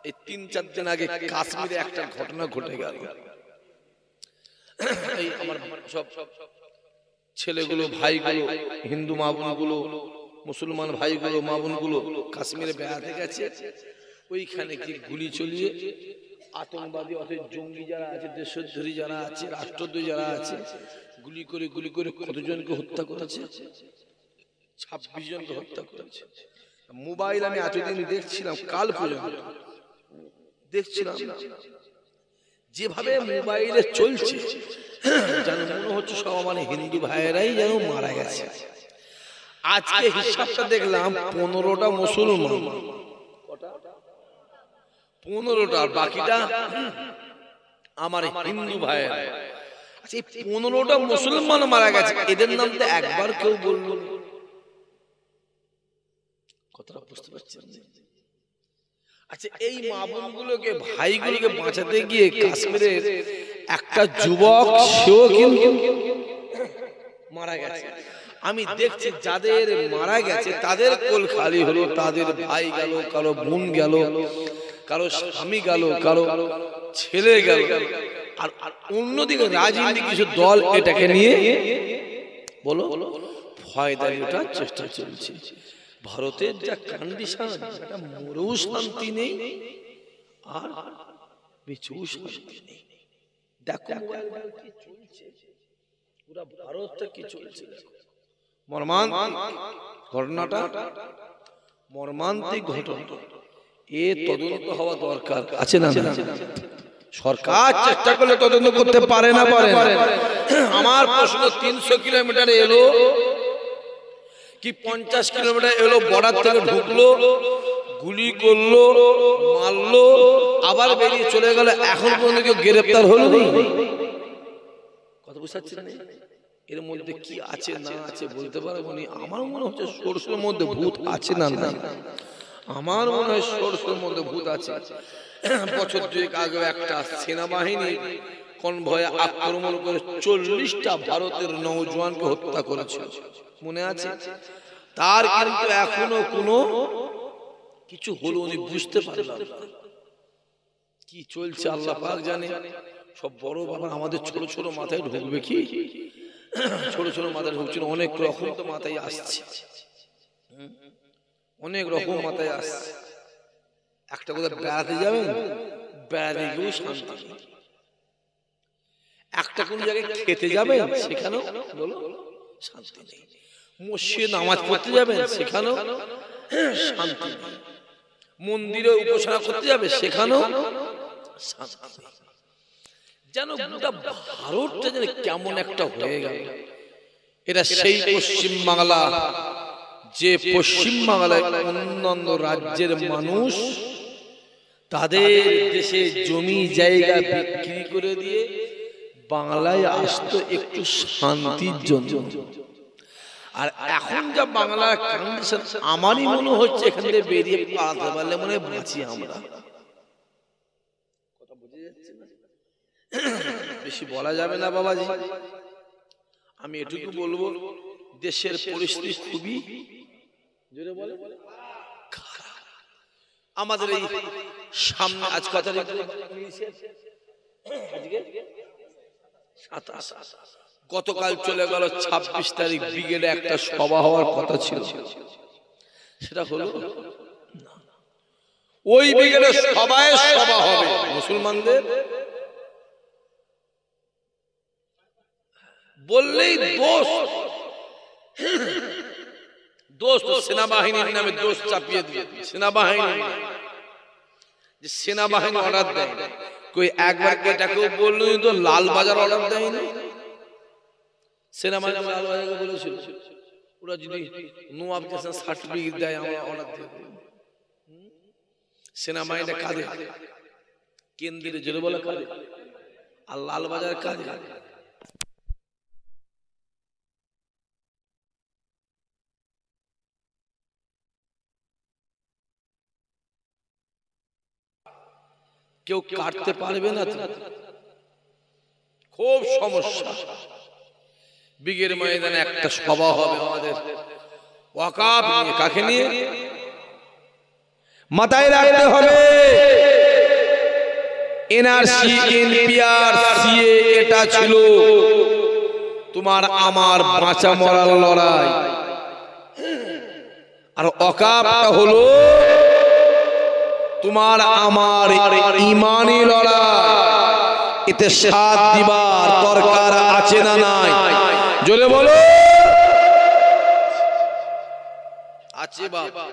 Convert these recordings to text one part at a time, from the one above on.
এই 3-4 দিন আগে কাশ্মীরে একটা ঘটনা ঘটে গেল। এই আমার সব ছেলেগুলো, ভাইগুলো, হিন্দু মা বোনগুলো, মুসলমান ভাইগুলো, মা বোনগুলো কাশ্মীরে বেড়াতে গেছে। ওইখানে কি গুলি চলিয়ে আতঙ্কবাদী অথবা জঙ্গি যারা আছে, দেশদ্রোহী যারা আছে, রাষ্ট্রদ্রোহী যারা আছে, গুলি করে কতজনকে হত্যা করেছে? 26 জনকে হত্যা করেছে। মোবাইল আমি এতদিন দেখছিলাম, কাল পর্যন্ত দেখছিলাম, যেভাবে মোবাইলে চলছে যেন মনে হচ্ছে সব আমার হিন্দু ভাইয়েরাই যেন মারা গেছে। আজকে হিসাবটা দেখলাম 15টা মুসলমান, 15টা, আর বাকিটা আমার হিন্দু ভাইয়েরা। আচ্ছা, এই 15টা মুসলমান মারা গেছে, এদের নাম তো একবার কেউ বলল? কথাটা বুঝতে পারছেন? আচ্ছা, এই মা বোনগুলোকে, ভাইগুলোকে বাঁচাতে গিয়ে কাশ্মীরের একটা যুবক, সেও কিন্তু মারা গেছে। আমি দেখছি যাদের মারা গেছে তাদের কোল খালি হলো, তাদের ভাই গেল, কারো বোন গেল, কারো স্বামী গেল, কারো ছেলে গেল। আর অন্যদিকে রাজনীতি কিছু দল এটাকে নিয়ে বলো ফায়দা ওঠার চেষ্টা চলছে। ভারতের যা কন্ডিশন, এটা মরেও শান্তি নেই আর বেঁচেও শান্তি নেই। দেখো কি চলছে, পুরা ভারতটা কি চলছে। মর্মান্তিক ঘটনাটা, মর্মান্তিক ঘটনা। এ তদন্ত হওয়া দরকার আছে না? সরকার চেষ্টা করলে তদন্ত করতে পারে না? পারে। আমার প্রশ্ন, 300 কিলোমিটার এলো কি 50 কিলোমিটার এলো, বর্ডার থেকে ঢুকলো, গুলি করলো, মারলো, আবার বেরিয়ে চলে গেল, এখন পর্যন্ত কেউ গ্রেফতার হলো না। কথা বুঝতে পারছেন? এর মধ্যে কি আছে না আছে বলতে পারবো না। আমার মনে হচ্ছে সরষের মধ্যে ভূত আছে না না, আমার মনে হয় সরষের মধ্যে ভূত আছে। বছর 2 আগে একটা সেনাবাহিনী কনভয়ে আক্রমণ করে 40টা ভারতের নওজওয়ানকে হত্যা করেছে, মনে আছে? তার কিন্তু এখনো কোনো কিছু হলো না, বুঝতে পারলাম কি চলছে আল্লাহ পাক জানে। সব বড় বাবা আমাদের ছোট ছোট মাথায় ঢুকবে কি? ছোট ছোট মাথায় ঢুকছে, অনেক রকম তো মাথায় আসছে, অনেক রকম মাথায় আসছে। একটা কথা, বেড়াতে যাবেন, বেড়াতে গিয়েও শান্তি নেই। একটা কোন জায়গায় খেতে যাবেন, সেখানেও বলো শান্তি নেই। মসজিদে নামাজ পড়তে যাবেন, সেখানেও শান্তি নেই। মন্দিরে উপাসনা করতে যাবে, সেখানেও শান্তি নেই। যেন গোটা ভারতটা যেন কেমন একটা হয়ে গেল। এটা সেই পশ্চিম বাংলা, যে পশ্চিম বাংলায় অন্যান্য রাজ্যের মানুষ তাদের দেশে জমি জায়গা বিক্রি করে দিয়ে বাংলায় আসতো একটু শান্তির জন্য। আর এখন যা বাংলার কন্ডিশন, আমারই মনে হচ্ছে এখান থেকে বেরিয়ে পালাতে পারলে মনে হয় বাঁচি আমরা। কথা বুঝে যাচ্ছে না? বেশি বলা যাবে না বাবাজি, আমি এটুকু বলবো, দেশের পরিস্থিতি খুবই জোরে বলে খারাপ। আমাদের এই সামনে আজ কত তারিখ? গতকাল চলে গেল 26 তারিখ, ব্রিগেডে একটা সভা হওয়ার কথা ছিল, সেটা হলো না। ওই ব্রিগেডে সবাই সভা হবে মুসলমানদের, বললেই দোষ, দোষ তো সেনাবাহিনীর নামে দোষ চাপিয়ে দিয়ে, সেনাবাহিনী যে সেনাবাহিনী অর্ডার দেয়, কই একবার এটাকেও বললো তো লালবাজার অর্ডার দেয়নি। সেনাবাহিনী লালবাজারকে বলেছিল ওরা যদি নওয়াব কাছে সার্টিফিকেট দেয় আমরা অর্ডার দেব। সেনাবাহিনীটা কাঁদে, কেন্দ্রে জোরে বলে কাঁদে, আর লালবাজার কাঁদে। কেউ কাটতে পারবে না, খুব সমস্যা। ব্রিগেড ময়দানে একটা সভা হবে আমাদের ওয়াকাফ নিয়ে, কাকে নিয়ে? মাথায় রাখতে হবে এনআরসি, এনপিআর, সিএ এটা ছিল তোমার আমার বাঁচা মরার লড়াই। আর ওয়াকফটা হলো তোমার আমার ঈমানি লড়াই। এতে সাথ দিবার দরকার আছে না নাই? জোরে বলো। আছে বাবা,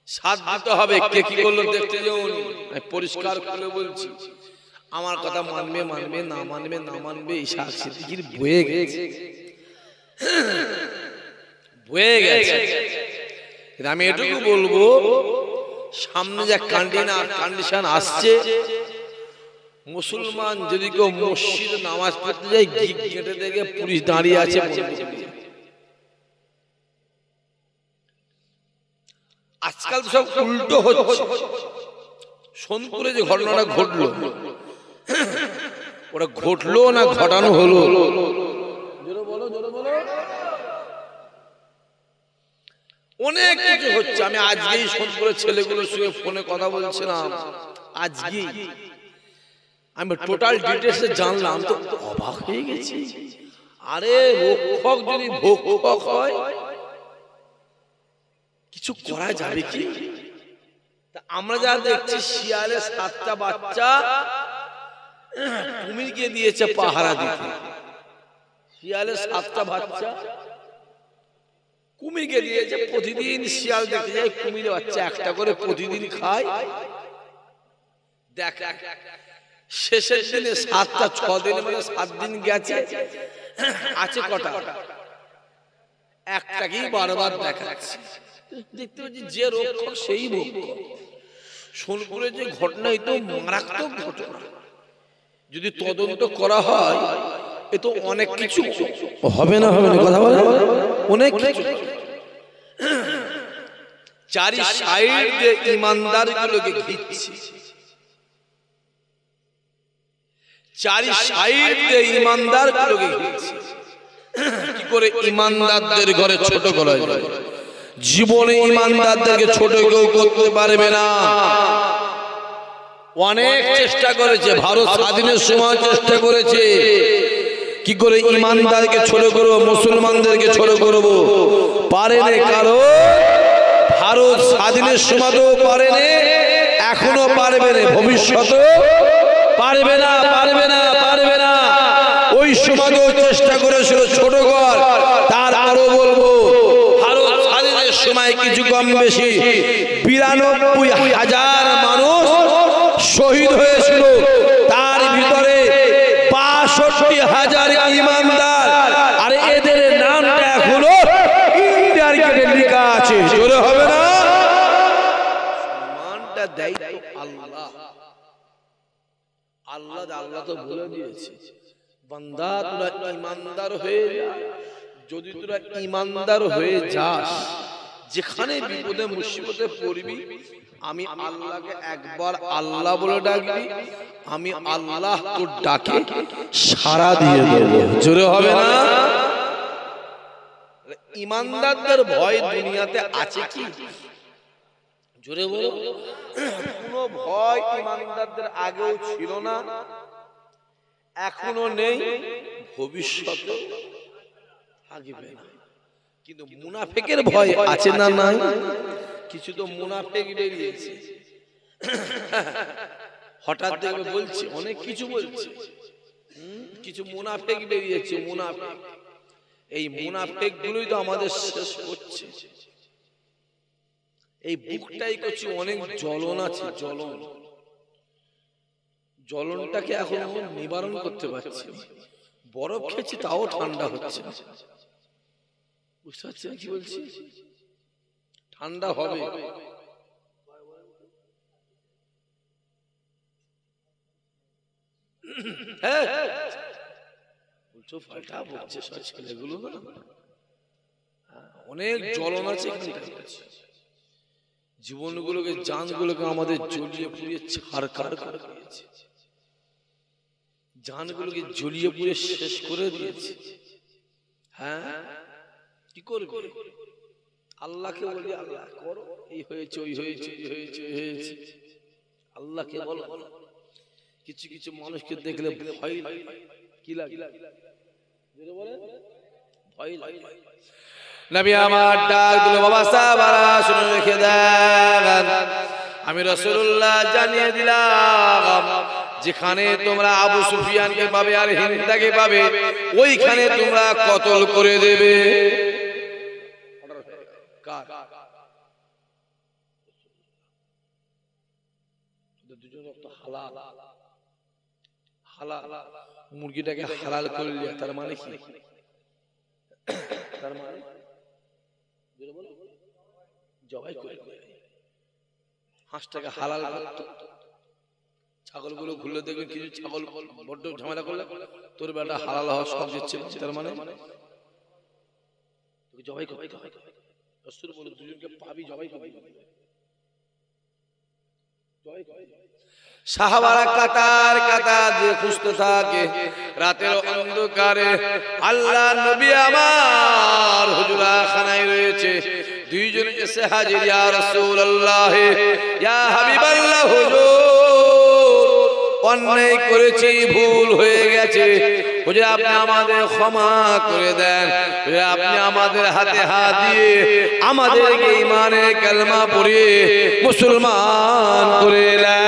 সাথ দিতে হবে। কে কি করলো দেখতে যাওনি, আমি পরিষ্কার করে বলছি। আমার কথা মানবে মানবে, না মানবে না মানবে। ঈশা সিদ্দিকীর বয়ে গেছে, বয়ে গেছে। আমি এটুকু বলবো, সামনে যে কন্ডিশন আসছে, মুসলমান যদি কেউ মসজিদে নামাজ পড়তে যায়, গেটে দেখে পুলিশ দাঁড়িয়ে আছে। আজকাল সব উল্টো হচ্ছে। সোনপুরে যে ঘটনাটা ঘটলো, ওটা ঘটলো না ঘটানো হলো? অনেক কিছু হচ্ছে। আমি আজকেই সোনপুরের ছেলেগুলোর সঙ্গে ফোনে কথা বলছিলাম। আজকেই আমি টোটাল ডিটেলসে জানলাম, তো অবাক হয়ে গেছি। আরে রক্ষক যদি ভক্ষক হয়, কিছু করা যাবে কি? আমরা যা দেখছি, শিয়ালে 7টা বাচ্চা কুমিরকে দিয়েছে পাহারা দিতে। শিয়ালে 7টা বাচ্চা কুমিরকে দিয়েছে। প্রতিদিন শিয়াল দেখতে যায়, কুমির বাচ্চা একটা করে প্রতিদিন খায়। দেখ, শেষের দিনে 7টা 6 দিনে, মানে 7 দিন গেছে, আছে কটা? একটাকেই বারবার দেখাচ্ছে। দেখতে পাচ্ছি যে রক্ষক সেই রক্ষক। সোনপুরে যে ঘটনা, এ তো মারাত্মক ঘটনা। যদি তদন্ত করা হয়, এ তো অনেক কিছু হবে না, হবে না কথা বলে, অনেক কিছু। চারি সাইড দিয়ে ইমানদার গুলোকে ঘিরছে, চারি সাইড দিয়ে ইমানদার গুলোকে ঘিরছে। কি করে ইমানদারদের ঘরে ছোট করা যায়? জীবনে ইমানদারদেরকে ছোট কেউ করতে পারবে না। অনেক চেষ্টা করেছে, ভারত স্বাধীনের সময় চেষ্টা করেছে, কি করে ইমানদারকে ছোট করবো, মুসলমানদেরকে ছোট করবো। পারেনি, কারণ ভারত স্বাধীনের সময়তেও পারেনি, এখনো পারবে না, ভবিষ্যতেও পারবে না, পারবে না, পারবে না। ওই সময়তেও চেষ্টা করেছিল ছোট কর। তারপরও বলবো, ভারত স্বাধীনের সময় কিছু কম বেশি 92,000 মানুষ শহীদ হয়েছিল। তার ভিতরে 65,000 ইমানদার। আর এদের নামটা এখনো ইন্ডিয়ার গেটে লেখা আছে। জোরে হবে না? সম্মানটা দেয় আল্লাহ। আল্লাহ আল্লাহ তো বলে দিয়েছে, বান্দা তোরা ইমানদার হয়ে যা। যদি তোরা ইমানদার হয়ে যাস, যেখানে বিপদে মুসিবতে পড়বি, আমি আল্লাহকে একবার আল্লাহ বলে ডাকবি, আমি আল্লাহ তোর ডাকে সাড়া দিয়ে দেব। জোরে হবে না? ইমানদারদের ভয় দুনিয়াতে আছে কি? জোরে বলো। কোনো ভয় ইমানদারদের আগেও ছিল না, এখনো নেই, ভবিষ্যতে থাকবে না। কিন্তু মুনাফিকের ভয় আছে না নাই? কিছু তো মুনাফিক বেরিয়েছে, হঠাৎ দেখবে বলছে, অনেক কিছু বলছে। কিছু মুনাফিক বেরিয়েছে, মুনাফিক। এই মুনাফিক গুলোই তো আমাদের শেষ হচ্ছে। এই বুকটাই করছি অনেক জ্বলন আছে, জ্বলন। জ্বলনটাকে এখন নিবারণ করতে পারছি। বরফ খেয়েছি, তাও ঠান্ডা হচ্ছে। বুঝতে পারছেন কি বলছি? ঠান্ডা হবে। ছেলেগুলো অনেক জ্বলন আছে, জীবনগুলোকে, জানগুলোকে আমাদের জ্বলিয়ে পুড়িয়ে ছারখার করে দিয়েছে। জানগুলোকে জ্বলিয়ে পুড়িয়ে শেষ করে দিয়েছে। হ্যাঁ, কি করবে? আল্লাহকে বলি, আল্লাহ করো, এই হয়েছে, ওই হয়েছে, এই হয়েছে, এই হয়েছে। আল্লাহ আল্লাহকে বলো। কিছু কিছু মানুষকে দেখলে ভয় লাগে, কি লাগে? ভয় লাগে। নবী আমার ডাক দিল, বাবা সাহাবারা শুনে রেখে দেন, আমি রাসূলুল্লাহ জানিয়ে দিলাম, যেখানে তোমরা আবু সুফিয়ানকে পাবে আর হিন্দাকে পাবে, ওইখানে তোমরা কতল করে দেবে। মুরগিটাকে হালাল করলে তার মানে কি? তার মানে জবাই করে হাঁসটাকে হালাল করতো। ছাগলগুলো ঘুরলে দেখবেন কিছু ছাগল বড্ড ঝামেলা করলে তোর বেটা হালাল হওয়া সব দিচ্ছে, তার মানে তোকে জবাই করতে হয়। রাসূল বলে দুজনকে পাবি, জবাই করবি। সাহাবারা কাতার কাতার দিয়ে খুঁজতে থাকে রাতের অন্ধকারে। আল্লাহ নবী আমার হুজরা খানায় রয়েছে, দুইজন এসে হাজির, ইয়া রাসূলুল্লাহ, ইয়া হাবিবাল্লাহ, হুজুর অন্যায় করেছি, ভুল হয়ে গেছে, হুজুর আপনি আমাদের ক্ষমা করে দেন, আপনি আমাদের হাতে হাত দিয়ে আমাদেরকে ঈমানে কালেমা পড়িয়ে মুসলমান করে দেন।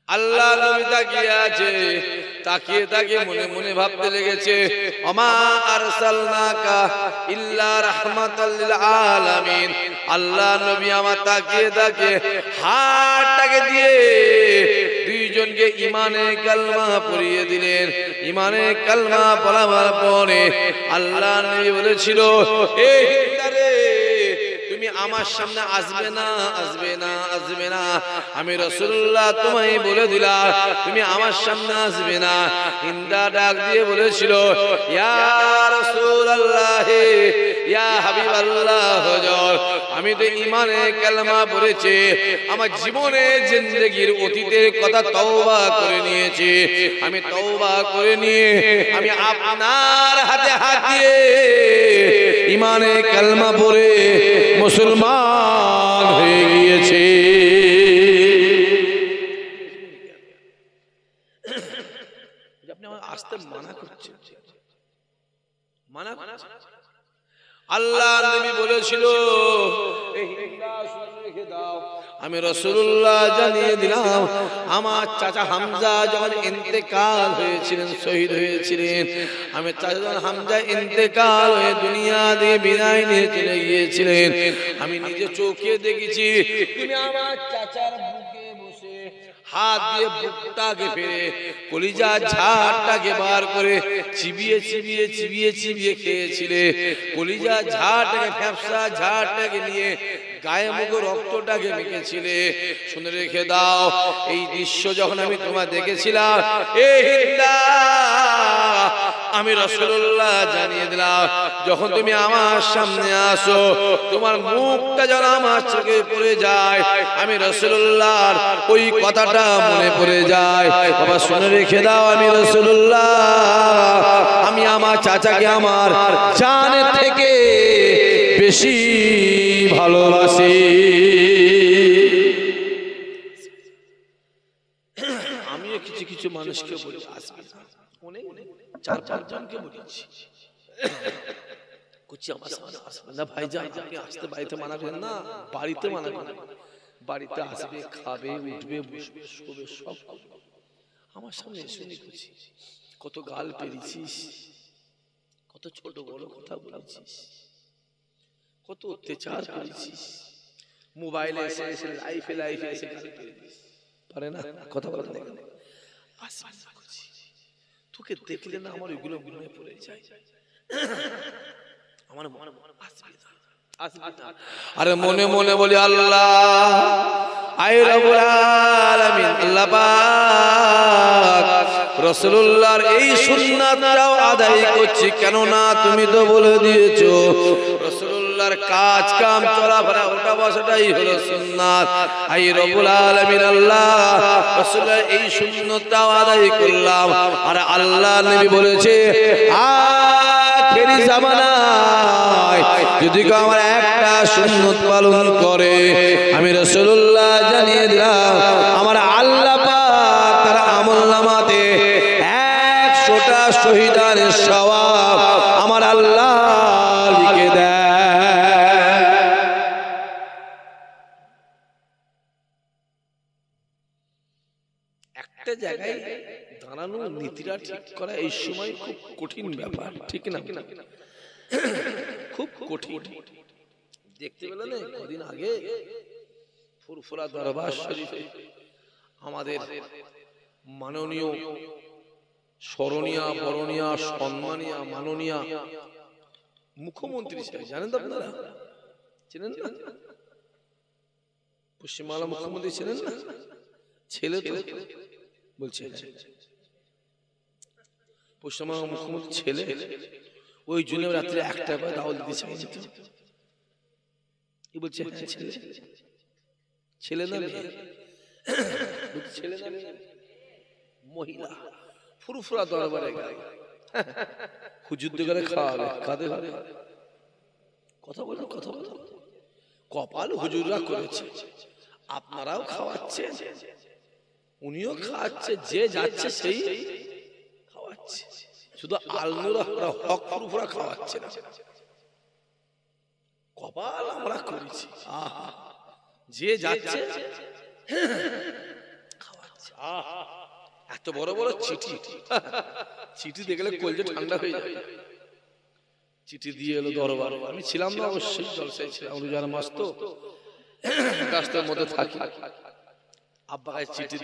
আল্লাহ নবী তাকিয়ে আছে, তাকিয়ে তাকিয়ে মনে মনে ভাবতে লেগেছে, ওমা আরসালনাকা ইল্লা রাহমাতাল লিল আলামিন। আল্লাহ নবী আমার তাকিয়ে তাকিয়ে হাতটাকে দিয়ে দুইজনকে ঈমানে কালেমা পড়িয়ে দিলেন। ঈমানে কালেমা পড়াবার পরে আল্লাহ নবী বলেছিল, এই হিন্দারে, তুমি আমার সামনে আসবে না, আসবে না, আসবে না। আমি রাসূলুল্লাহ তোমায় বলে দিলাম তুমি আমার সামনে আসবে না। হিন্দা ডাক দিয়ে বলেছিল, ইয়া রাসূলুল্লাহ, ইয়া হাবিবাল্লাহ, হুজুর আমি তো ঈমানে কালেমা পড়েছি, আমার জীবনে জিন্দেগির অতীতের কথা তওবা করে নিয়েছি, আমি তওবা করে নিয়ে আমি আপনার হাতে হাত দিয়ে ঈমানে কালেমা পড়ে মুসলমান হয়ে গিয়েছে। আপনি আমার আসতে মানা করছেন, মানা। আল্লাহ নবী বলেছিল, আমি রাসূলুল্লাহ জানিয়ে দিলাম, আমার চাচা হামজা যখন ইন্তেকাল হয়েছিলেন, শহীদ হয়েছিলেন, আমি চাচা যখন হামজা ইন্তেকাল হয়ে দুনিয়া দিয়ে বিদায় নিয়ে চলে গিয়েছিলেন, আমি নিজে চোখে দেখেছি তুমি আমার চাচার বুকে বসে হাত দিয়ে বুকটাকে ফেলে কলিজা ঝাড়টাকে বার করে চিবিয়ে চিবিয়ে চিবিয়ে চিবিয়ে খেয়েছিলে, কলিজা ঝাড়টাকে, ফ্যাপসা ঝাড়টাকে নিয়ে গায়ে মুখে রক্তটাকে মেখেছিলে। শুনে রেখে দাও, এই দৃশ্য যখন আমি তোমার দেখেছিলাম, এই হিন্দা আমি রাসূলুল্লাহ জানিয়ে দিলাম, যখন তুমি আমার সামনে আসো, তোমার মুখটা যেন আমার চোখে পড়ে যায়, আমি রাসূলুল্লাহর ওই কথাটা মনে পড়ে যায়। বাবা শুনে রেখে দাও, আমি রাসূলুল্লাহ, আমি আমার চাচাকে আমার জানের থেকে বেশি ভালোবাসি। আমিও কিছু কিছু মানুষকে বলি আসবে না, অনেক 4-5 জনকে বলেছি, কুচি আমার সামনে আসবে না ভাইজান, আপনি আসতে বাড়িতে মানা করেন না, বাড়িতে মানা করেন, বাড়িতে আসবে, খাবে, উঠবে, বসবে, শোবে, সব আমার সামনে শুনি কুচি। কত গাল পেরিয়েছিস, কত ছোট বড় কথা বলেছিস, কত অত্যাচার করেছিস, মোবাইলে এসে এসে লাইফে লাইফে এসে পারে না কথা বলতে, আসবে না কুচি, তোকে দেখলে না আমার ওইগুলো মনে পড়ে যায়, আমার মনে আসবে না, আসবে না। আরে মনে মনে বলি, আল্লাহ আই রব্বুল আলামিন, আল্লাহ পাক রাসূলুল্লাহর এই সুন্নাতটাও আদায় করছি, কেন না তুমি তো বলে দিয়েছো রাসূলুল্লাহর কাজ কাম চলাফেরা ওটা বসাটাই হলো সুন্নাত। আই রব্বুল আলামিন, আল্লাহ রাসূলের এই সুন্নাতটাও আদায় করলাম। আর আল্লাহ নবী বলেছে আখিরি জামানা যদি কেউ আমার একটা সুন্নত পালন করে আমি রাসূলুল্লাহ জানিয়ে দিলাম আমার আল্লাহ পাক তার আমলনামাতে 100টা শহীদের সওয়াব আমার আল্লাহ লিখে দেয়। একটা জায়গায় দাঁড়ানো নীতিটা ঠিক করা এই সময় খুব কঠিন ব্যাপার, ঠিক না? খুব কঠিন। দেখতে পেলেন কদিন আগে ফুরফুরা দরবার শরীফে আমাদের মাননীয় স্মরণীয় বরণীয় সম্মানীয় মাননীয় মুখ্যমন্ত্রী সাহেব, জানেন তো আপনারা? চেনেন না? পশ্চিমবাংলা মুখ্যমন্ত্রী ছিলেন না? ছেলে তো বলছে পশ্চিমবাংলা মুখ্যমন্ত্রী ছেলে, ওই জন্য রাত্রে 1টা বাজে দাওয়াত দিতে চাইছে। কি বলছে? ছেলে ছেলে না ছেলে না মহিলা ফুরফুরা দরবারে গেল, হুজুর করে খাওয়াবে, কাঁদে হবে কথা বলো কথা বলো। কপাল হুজুররা করেছে, আপনারাও খাওয়াচ্ছেন, উনিও খাওয়াচ্ছে, যে যাচ্ছে সেই খাওয়াচ্ছে, শুধু আলনুরা হক ফুরফুরা খাওয়াচ্ছে না। কপাল আমরা করেছি, যে যাচ্ছে খাওয়াচ্ছে। এত বড় বড় চিঠি, চিঠি দেখলে কলজে ঠান্ডা হয়ে যায়। চিঠি দিয়ে এলো দরবার, আমি ছিলাম না অবশ্যই, জলসায় ছিলাম, রোজার মাস তো ব্যস্তের মধ্যে থাকি। আব্বা চিঠি